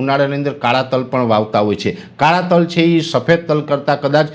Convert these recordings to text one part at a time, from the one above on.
ઉનાળાની અંદર કાળા તલ પણ વાવતા હોય છે। કાળા તલ છે એ સફેદ તલ કરતાં કદાચ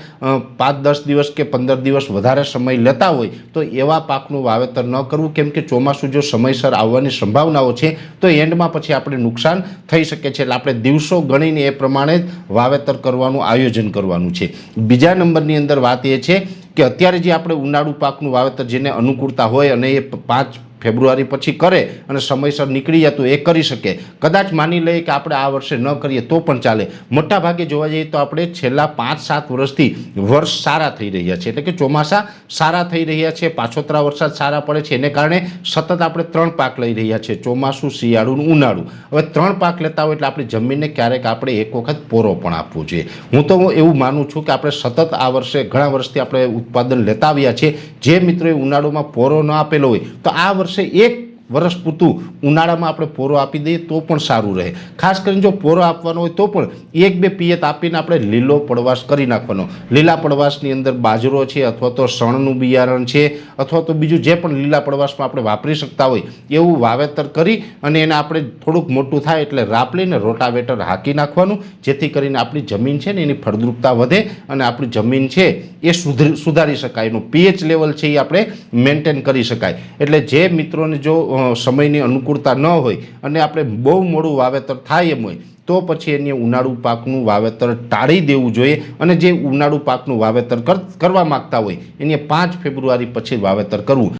5-10 દિવસ કે 15 દિવસ વધારે સમય લેતા હોય તો એવા પાકનું વાવેતર ન કરવું, કેમ કે ચોમાસું જો સમયસર આવવાની સંભાવનાઓ છે તો એન્ડમાં પછી આપણે નુકસાન થઈ શકે છે। એટલે આપણે દિવસો ગણીને એ પ્રમાણે વાવેતર કરવાનું આયોજન કરવાનું છે। બીજા નંબરની અંદર વાત એ છે કે અત્યારે જે આપણે ઉનાળુ પાકનું વાવેતર જેને અનુકૂળતા હોય અને એ 5 ફેબ્રુઆરી પછી કરે અને સમયસર નીકળી જાય તો એ કરી શકે। કદાચ માની લઈએ કે આપણે આ વર્ષે ન કરીએ તો પણ ચાલે। મોટા ભાગે જોવા જઈએ તો આપણે છેલ્લા 5-7 વર્ષથી વર્ષ સારા થઈ રહ્યા છે, એટલે કે ચોમાસા સારા થઈ રહ્યા છે, પાછોતરા વરસાદ સારા પડે છે, એને કારણે સતત આપણે 3 પાક લઈ રહ્યા છે, ચોમાસું, શિયાળું અને ઉનાળું। હવે 3 પાક લેતા હોય એટલે આપણી જમીનને ક્યારેક આપણે એક વખત પોરો પણ આપવો જોઈએ। હું તો એવું માનું છું કે આપણે સતત આ વર્ષે ઘણા વર્ષથી આપણે ઉત્પાદન લેતા આવ્યા છે। જે મિત્રોએ ઉનાળામાં પોરો ન આપેલો હોય તો આ વર્ષે એક વર્ષ પૂરતું ઉનાળામાં આપણે પોરો આપી દઈએ તો પણ સારું રહે। ખાસ કરીને જો પોરો આપવાનો હોય તો પણ 1-2 પિયત આપીને આપણે લીલો પડવાશ કરી નાખવાનો। લીલા પડવાશની અંદર બાજરો છે અથવા તો શણનું બિયારણ છે અથવા તો બીજું જે પણ લીલા પડવાશમાં આપણે વાપરી શકતા હોય એવું વાવેતર કરી અને એને આપણે થોડુંક મોટું થાય એટલે રાપલીને રોટાવેટર હાંકી નાખવાનું, જેથી કરીને આપણી જમીન છે ને એની ફળદ્રુપતા વધે અને આપણી જમીન છે એ સુધારી શકાય, એનું પીએચ લેવલ છે એ આપણે મેન્ટેન કરી શકાય। એટલે જે મિત્રોને જો સમયની અનુકૂળતા ન હોય અને આપણે બહુ મોડું વાવેતર થાય એમ હોય તો પછી એને ઉનાળુ પાકનું વાવેતર ટાળી દેવું જોઈએ અને જે ઉનાળુ પાકનું વાવેતર કરવા માગતા હોય એને 5 ફેબ્રુઆરી પછી વાવેતર કરવું।